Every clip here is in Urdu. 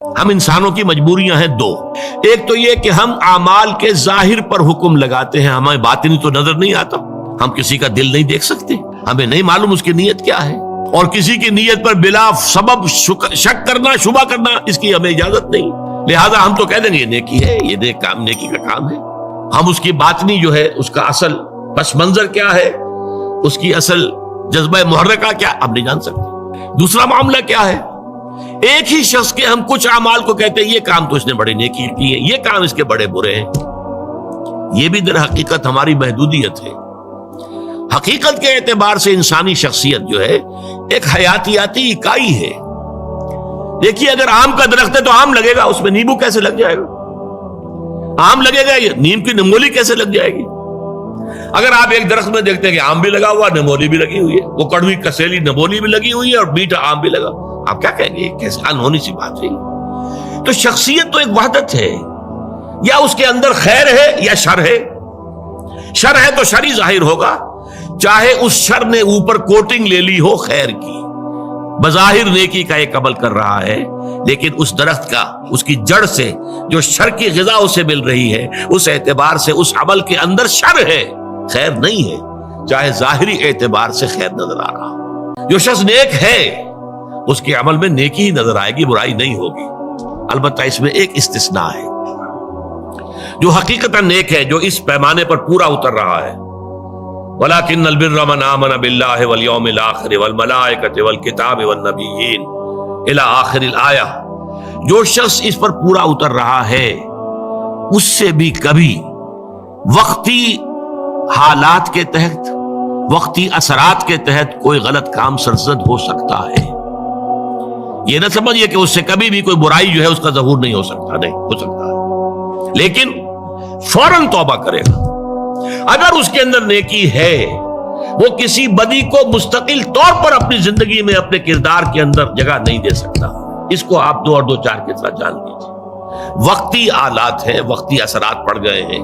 ہم انسانوں کی مجبوریاں ہیں دو. ایک تو یہ کہ ہم اعمال کے ظاہر پر حکم لگاتے ہیں، ہمیں باطنی تو نظر نہیں آتا، ہم کسی کا دل نہیں دیکھ سکتے، ہمیں نہیں معلوم اس کی نیت کیا ہے، اور کسی کی نیت پر بلا سبب شک کرنا، شبہ کرنا، اس کی ہمیں اجازت نہیں. لہذا ہم تو کہہ دیں گے یہ نیکی ہے، یہ نیکی کا کام ہے. ہم اس کی باطنی جو ہے، اس کا اصل پس منظر کیا ہے، اس کی اصل جذبہ محرکہ کیا، ہم نہیں جان سکتے. دوسرا معاملہ کیا ہے، ایک ہی شخص کے ہم کچھ اعمال کو کہتے ہیں یہ کام تو اس نے بڑی نیکی کی ہے، یہ کام اس کے بڑے برے ہیں. یہ بھی در حقیقت ہماری محدودیت ہے. حقیقت کے اعتبار سے انسانی شخصیت جو ہے ایک حیاتیاتی اکائی ہے. دیکھیے اگر آم کا درخت ہے تو آم لگے گا، اس میں نیمبو کیسے لگ جائے گا؟ آم لگے گا، نیم کی نمولی کیسے لگ جائے گی؟ اگر آپ ایک درخت میں دیکھتے ہیں کہ آم بھی لگا ہوا، نمولی بھی لگی ہوئی ہے، وہ کڑوی کسیلی نمولی بھی لگی ہوئی ہے اور میٹھا آم بھی لگا، آپ کیا کہیں گے؟ کیسے انہونی سی بات ہے. تو شخصیت تو ایک وحدت ہے، یا اس کے اندر خیر ہے یا شر ہے. شر ہے تو شر ہی ظاہر ہوگا، چاہے اس شر نے اوپر کوٹنگ لے لی ہو خیر کی، بظاہر نیکی کا ایک عمل کر رہا ہے، لیکن اس درخت کا، اس کی جڑ سے جو شر کی غذا اسے مل رہی ہے، اس اعتبار سے اس عمل کے اندر شر ہے، خیر نہیں ہے، چاہے ظاہری اعتبار سے خیر نظر آ رہا. جو شخص نیک ہے اس کے عمل میں نیکی ہی نظر آئے گی، برائی نہیں ہوگی. البتہ اس میں ایک استثناء ہے، جو حقیقتاً نیک ہے، جو اس پیمانے پر پورا اتر رہا ہے. وَلَكِنَّ الْبِرَّ مَنْ آمَنَ بِاللَّهِ وَالْيَوْمِ الْآخِرِ وَالْمَلَائِكَةِ وَالْكِتَابِ وَالنَّبِيِّينَ إِلَى آخِرِ الْآيَةِ. جو شخص اس پر پورا اتر رہا ہے اس سے بھی کبھی وقتی حالات کے تحت، وقتی اثرات کے تحت کوئی غلط کام سرزد ہو سکتا ہے. یہ نہ سمجھئے کہ اس سے کبھی بھی کوئی برائی جو ہے اس کا ظہور نہیں ہو سکتا، نہیں ہو سکتا ہے، لیکن فوراً توبہ کرے گا. اگر اس کے اندر نیکی ہے، وہ کسی بدی کو مستقل طور پر اپنی زندگی میں، اپنے کردار کے اندر جگہ نہیں دے سکتا. اس کو آپ 2 اور 2 4 کے ساتھ جان لیجیے. وقتی آلات ہیں، وقتی اثرات پڑ گئے ہیں،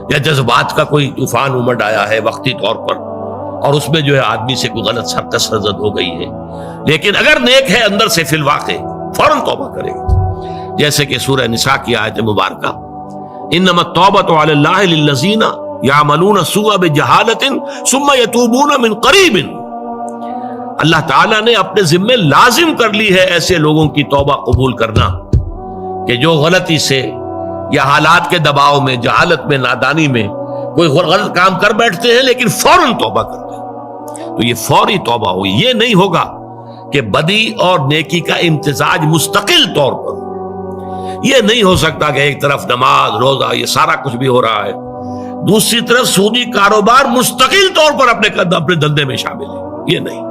یا جذبات کا کوئی طوفان امڈ آیا ہے وقتی طور پر، اور اس میں جو ہے آدمی سے کوئی غلط حرکت سرزد ہو گئی ہے، لیکن اگر نیک ہے اندر سے فی الواقع، فوراً توبہ کرے گا. جیسے کہ سورہ نساء کی آیت مبارکہ، انما التوبۃ علی اللہ للذین یعملون السوء بجہالۃ ثم یتوبون من قریب. اللہ تعالیٰ نے اپنے ذمے لازم کر لی ہے ایسے لوگوں کی توبہ قبول کرنا کہ جو غلطی سے یا حالات کے دباؤ میں، جہالت میں، نادانی میں کوئی غلط کام کر بیٹھتے ہیں لیکن فوراً توبہ کرتے ہیں. تو یہ فوری توبہ ہوئی. یہ نہیں ہوگا کہ بدی اور نیکی کا امتزاج مستقل طور پر. یہ نہیں ہو سکتا کہ ایک طرف نماز، روزہ، یہ سارا کچھ بھی ہو رہا ہے، دوسری طرف سودی کاروبار مستقل طور پر اپنے دھندے میں شامل ہے. یہ نہیں.